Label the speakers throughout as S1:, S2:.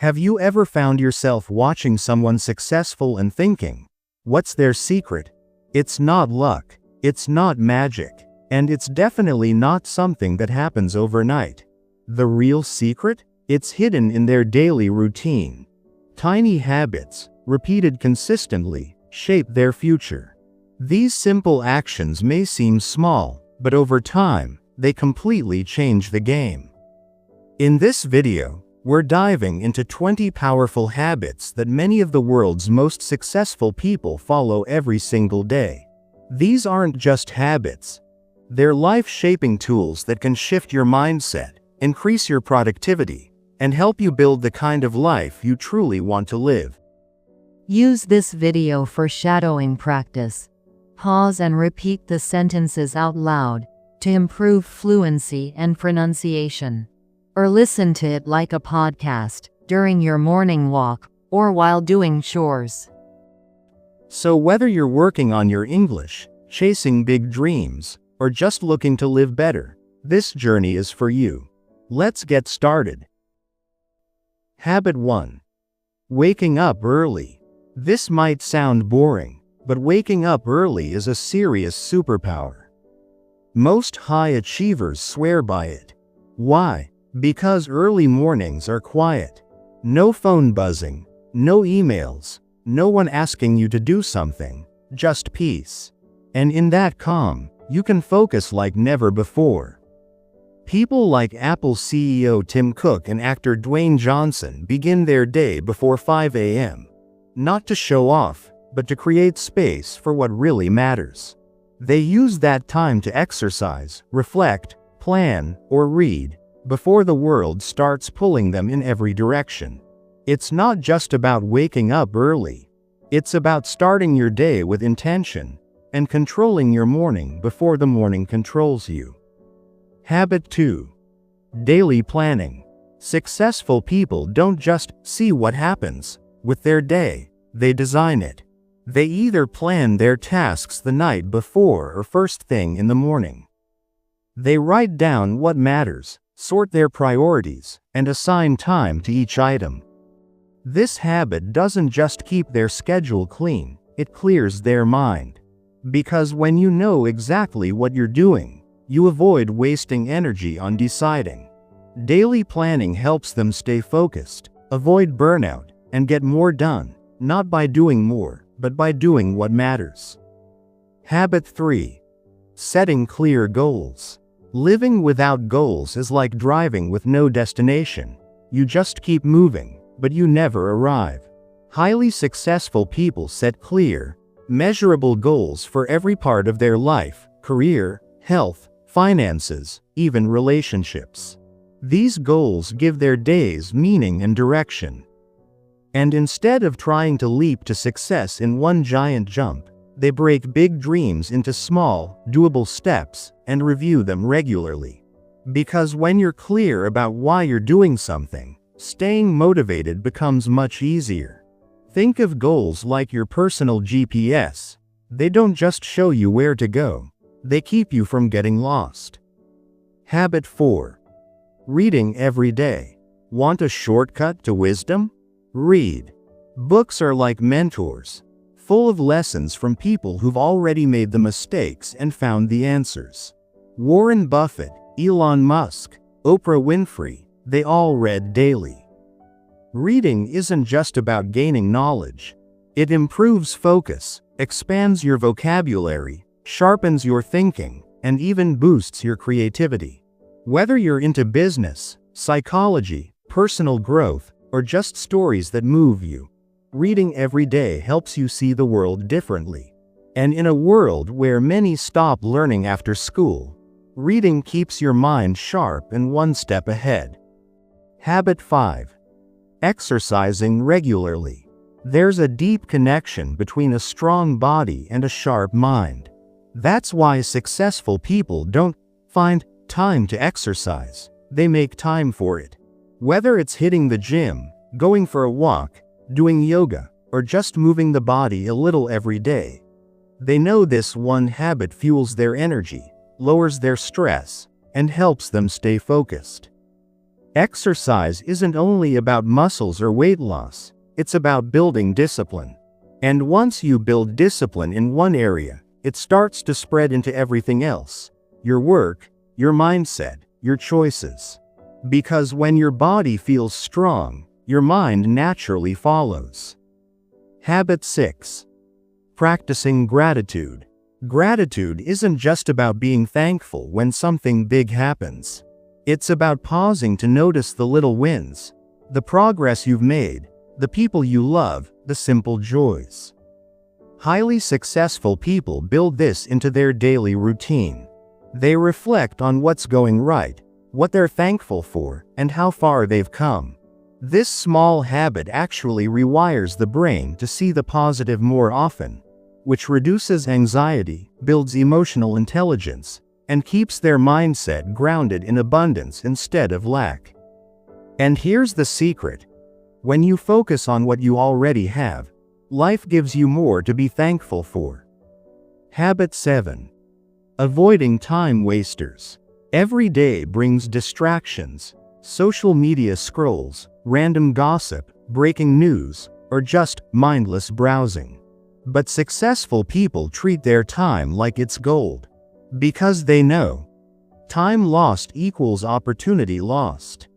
S1: Have you ever found yourself watching someone successful and thinking, what's their secret? It's not luck, it's not magic, and it's definitely not something that happens overnight. The real secret? It's hidden in their daily routine. Tiny habits, repeated consistently, shape their future. These simple actions may seem small, but over time, they completely change the game. In this video, we're diving into 20 powerful habits that many of the world's most successful people follow every single day. These aren't just habits. They're life-shaping tools that can shift your mindset, increase your productivity, and help you build the kind of life you truly want to live.
S2: Use this video for shadowing practice. Pause and repeat the sentences out loud to improve fluency and pronunciation. Or listen to it like a podcast during your morning walk or while doing chores.
S1: So whether you're working on your English, chasing big dreams, or just looking to live better, this journey is for you. Let's get started. Habit 1. Waking up early. This might sound boring, but waking up early is a serious superpower. Most high achievers swear by it. Why? Because early mornings are quiet. No phone buzzing, no emails, no one asking you to do something, just peace. And in that calm, you can focus like never before. People like Apple CEO Tim Cook and actor Dwayne Johnson begin their day before 5 a.m. Not to show off, but to create space for what really matters. They use that time to exercise, reflect, plan, or read, before the world starts pulling them in every direction. It's not just about waking up early. It's about starting your day with intention and controlling your morning before the morning controls you. Habit 2. Daily planning. Successful people don't just see what happens with their day, they design it. They either plan their tasks the night before or first thing in the morning. They write down what matters, sort their priorities, and assign time to each item. This habit doesn't just keep their schedule clean, it clears their mind. Because when you know exactly what you're doing, you avoid wasting energy on deciding. Daily planning helps them stay focused, avoid burnout, and get more done, not by doing more, but by doing what matters. Habit 3. Setting clear goals. Living without goals is like driving with no destination. You just keep moving, but you never arrive. Highly successful people set clear, measurable goals for every part of their life, career, health, finances, even relationships. These goals give their days meaning and direction. And instead of trying to leap to success in one giant jump, they break big dreams into small, doable steps and review them regularly. Because when you're clear about why you're doing something, staying motivated becomes much easier. Think of goals like your personal GPS. They don't just show you where to go, they keep you from getting lost. Habit 4. Reading every day. Want a shortcut to wisdom? Read. Books are like mentors, full of lessons from people who've already made the mistakes and found the answers. Warren Buffett, Elon Musk, Oprah Winfrey, they all read daily. Reading isn't just about gaining knowledge. It improves focus, expands your vocabulary, sharpens your thinking, and even boosts your creativity. Whether you're into business, psychology, personal growth, or just stories that move you, reading every day helps you see the world differently. And in a world where many stop learning after school, reading keeps your mind sharp and one step ahead. Habit 5. Exercising regularly. There's a deep connection between a strong body and a sharp mind. That's why successful people don't find time to exercise, they make time for it. Whether it's hitting the gym, going for a walk, doing yoga, or just moving the body a little every day, they know this one habit fuels their energy, lowers their stress, and helps them stay focused. Exercise isn't only about muscles or weight loss, it's about building discipline. And once you build discipline in one area, it starts to spread into everything else: your work, your mindset, your choices. Because when your body feels strong, your mind naturally follows. Habit 6. Practicing gratitude. Gratitude isn't just about being thankful when something big happens. It's about pausing to notice the little wins, the progress you've made, the people you love, the simple joys. Highly successful people build this into their daily routine. They reflect on what's going right, what they're thankful for, and how far they've come. This small habit actually rewires the brain to see the positive more often, which reduces anxiety, builds emotional intelligence, and keeps their mindset grounded in abundance instead of lack. And here's the secret: when you focus on what you already have, life gives you more to be thankful for. Habit 7. Avoiding time wasters. Every day brings distractions: social media scrolls, random gossip, breaking news, or just mindless browsing. But successful people treat their time like it's gold. Because they know time lost equals opportunity lost.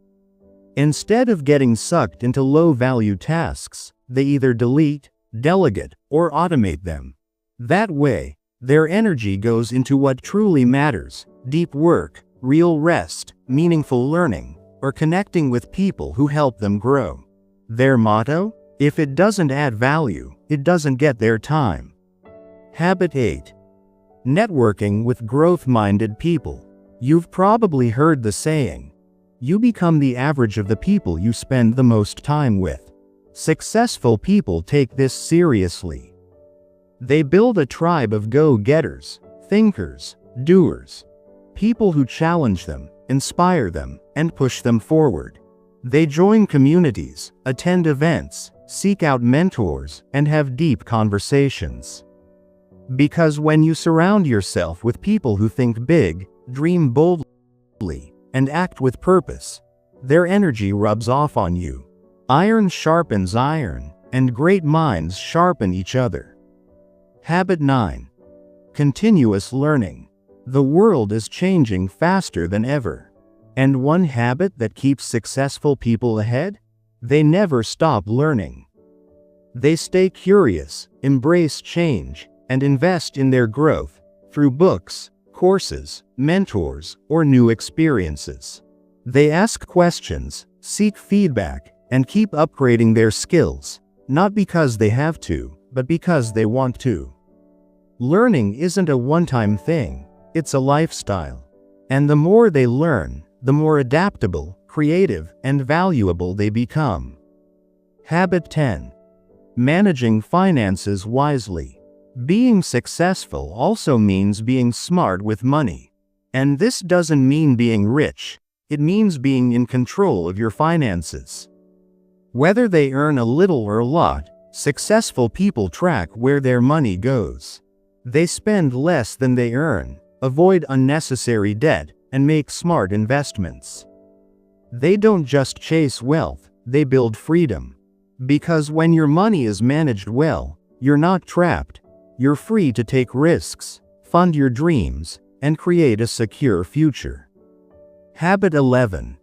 S1: Instead of getting sucked into low-value tasks, they either delete, delegate, or automate them. That way, their energy goes into what truly matters: deep work, real rest, meaningful learning, or connecting with people who help them grow. Their motto: if it doesn't add value, it doesn't get their time. Habit 8. Networking with growth-minded people. You've probably heard the saying, you become the average of the people you spend the most time with. Successful people take this seriously. They build a tribe of go-getters, thinkers, doers. People who challenge them, inspire them, and push them forward. They join communities, attend events, seek out mentors, and have deep conversations. Because when you surround yourself with people who think big, dream boldly, and act with purpose, their energy rubs off on you. Iron sharpens iron, and great minds sharpen each other. Habit 9. Continuous learning. The world is changing faster than ever. And one habit that keeps successful people ahead? They never stop learning. They stay curious, embrace change, and invest in their growth through books, courses, mentors, or new experiences. They ask questions, seek feedback, and keep upgrading their skills, not because they have to, but because they want to. Learning isn't a one-time thing, it's a lifestyle. And the more they learn, the more adaptable, creative, and valuable they become. Habit 10. Managing finances wisely. Being successful also means being smart with money. And this doesn't mean being rich, it means being in control of your finances. Whether they earn a little or a lot, successful people track where their money goes. They spend less than they earn, avoid unnecessary debt, and make smart investments. They don't just chase wealth, they build freedom. Because when your money is managed well, you're not trapped. You're free to take risks, fund your dreams, and create a secure future. Habit 11.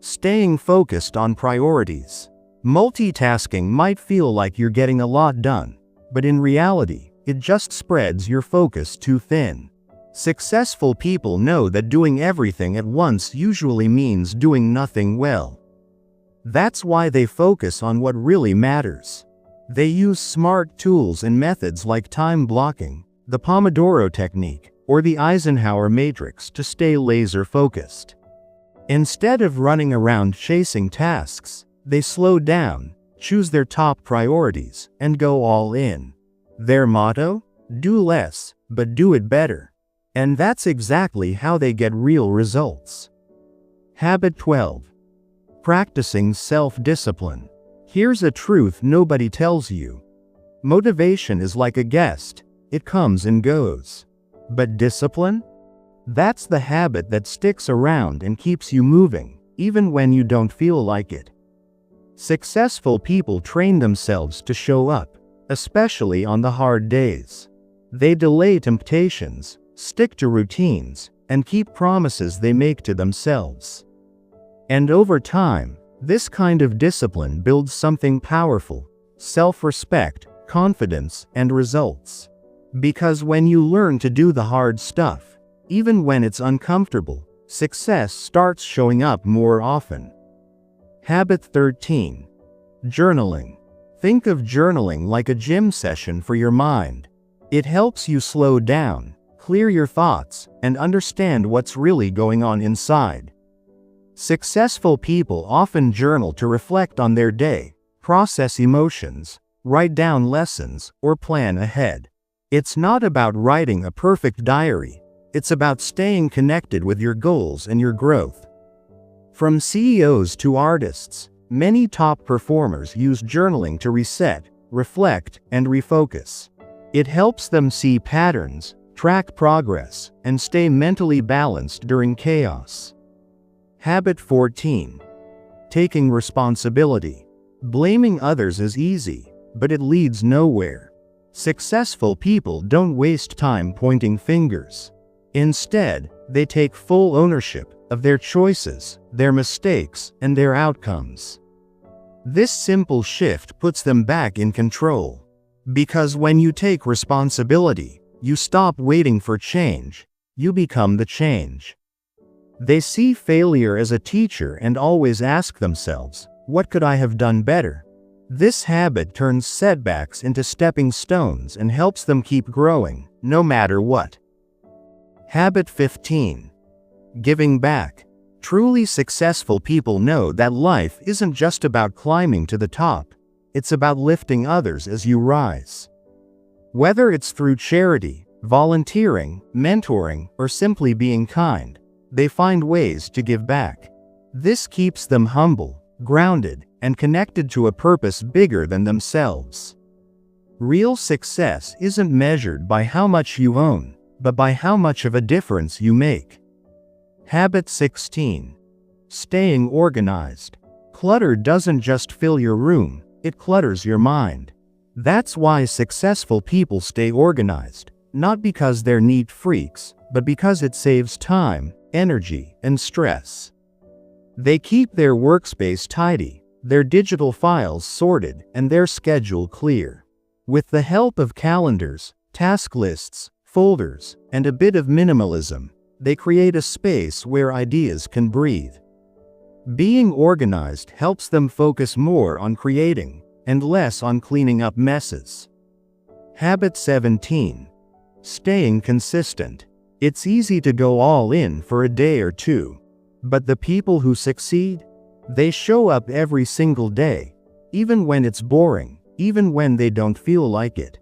S1: Staying focused on priorities. Multitasking might feel like you're getting a lot done, but in reality, it just spreads your focus too thin. Successful people know that doing everything at once usually means doing nothing well. That's why they focus on what really matters. They use smart tools and methods like time blocking, the Pomodoro technique, or the Eisenhower matrix to stay laser-focused. Instead of running around chasing tasks, they slow down, choose their top priorities, and go all in. Their motto? Do less, but do it better. And that's exactly how they get real results. Habit 12. Practicing self-discipline. Here's a truth nobody tells you. Motivation is like a guest, it comes and goes. But discipline? That's the habit that sticks around and keeps you moving, even when you don't feel like it. Successful people train themselves to show up, especially on the hard days. They delay temptations, stick to routines, and keep promises they make to themselves. And over time, this kind of discipline builds something powerful: self-respect, confidence, and results. Because when you learn to do the hard stuff, even when it's uncomfortable, success starts showing up more often. Habit 13. Journaling. Think of journaling like a gym session for your mind. It helps you slow down, clear your thoughts, and understand what's really going on inside. Successful people often journal to reflect on their day, process emotions, write down lessons, or plan ahead. It's not about writing a perfect diary. It's about staying connected with your goals and your growth. From CEOs to artists, many top performers use journaling to reset, reflect, and refocus. It helps them see patterns, track progress, and stay mentally balanced during chaos. Habit 14. Taking responsibility. Blaming others is easy, but it leads nowhere. Successful people don't waste time pointing fingers. Instead, they take full ownership of their choices, their mistakes, and their outcomes. This simple shift puts them back in control. Because when you take responsibility, you stop waiting for change, you become the change. They see failure as a teacher and always ask themselves, "What could I have done better?" This habit turns setbacks into stepping stones and helps them keep growing, no matter what. Habit 15. Giving back. Truly successful people know that life isn't just about climbing to the top, it's about lifting others as you rise. Whether it's through charity, volunteering, mentoring, or simply being kind, they find ways to give back. This keeps them humble, grounded, and connected to a purpose bigger than themselves. Real success isn't measured by how much you own, but by how much of a difference you make. Habit 16. Staying organized. Clutter doesn't just fill your room, it clutters your mind. That's why successful people stay organized, not because they're neat freaks, but because it saves time, energy, and stress. They keep their workspace tidy, their digital files sorted, and their schedule clear. With the help of calendars, task lists, folders, and a bit of minimalism, they create a space where ideas can breathe. Being organized helps them focus more on creating, and less on cleaning up messes. Habit 17. Staying consistent. It's easy to go all in for a day or two. But the people who succeed? They show up every single day, even when it's boring, even when they don't feel like it.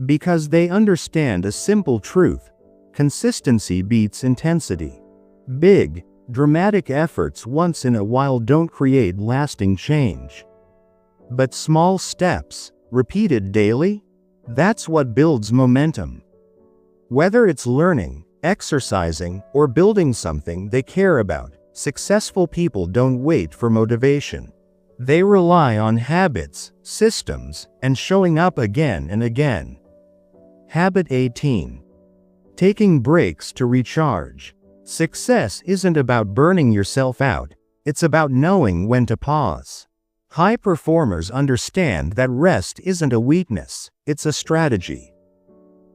S1: Because they understand a simple truth: consistency beats intensity. Big, dramatic efforts once in a while don't create lasting change. But small steps, repeated daily, that's what builds momentum. Whether it's learning, exercising, or building something they care about, successful people don't wait for motivation. They rely on habits, systems, and showing up again and again. Habit 18. Taking breaks to recharge. Success isn't about burning yourself out, it's about knowing when to pause. High performers understand that rest isn't a weakness, it's a strategy.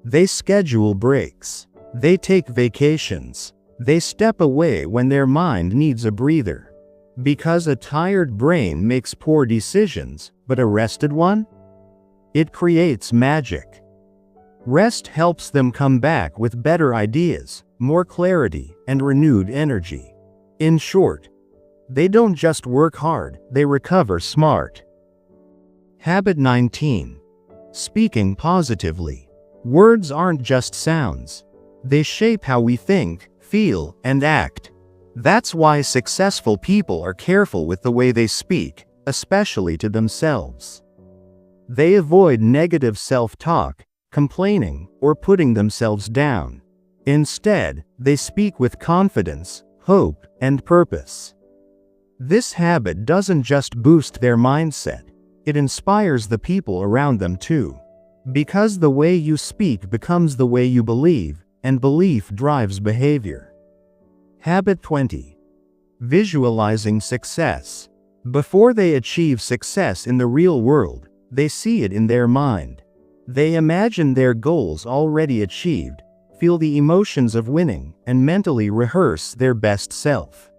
S1: They schedule breaks. They take vacations. They step away when their mind needs a breather. Because a tired brain makes poor decisions, but a rested one? It creates magic. Rest helps them come back with better ideas, more clarity, and renewed energy. In short, they don't just work hard, they recover smart. Habit 19. Speaking positively. Words aren't just sounds. They shape how we think, feel, and act. That's why successful people are careful with the way they speak, especially to themselves. They avoid negative self-talk, complaining, or putting themselves down. Instead, they speak with confidence, hope, and purpose. This habit doesn't just boost their mindset, it inspires the people around them too. Because the way you speak becomes the way you believe, and belief drives behavior. Habit 20. Visualizing success. Before they achieve success in the real world, they see it in their mind. They imagine their goals already achieved, feel the emotions of winning, and mentally rehearse their best self.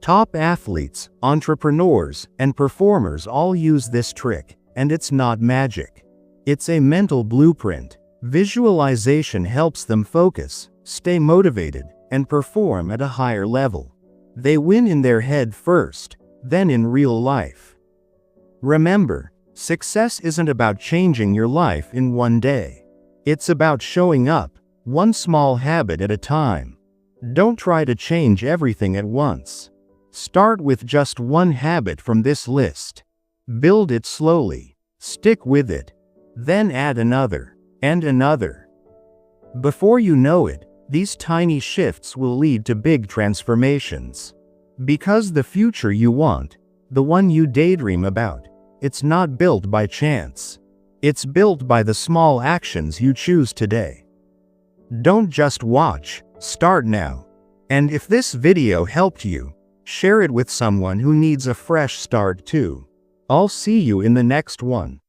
S1: Top athletes, entrepreneurs, and performers all use this trick, and it's not magic. It's a mental blueprint. Visualization helps them focus, stay motivated, and perform at a higher level. They win in their head first, then in real life. Remember, success isn't about changing your life in one day. It's about showing up, one small habit at a time. Don't try to change everything at once. Start with just one habit from this list. Build it slowly. Stick with it. Then add another, and another. Before you know it, these tiny shifts will lead to big transformations. Because the future you want, the one you daydream about, it's not built by chance. It's built by the small actions you choose today. Don't just watch, start now. And if this video helped you, share it with someone who needs a fresh start too. I'll see you in the next one.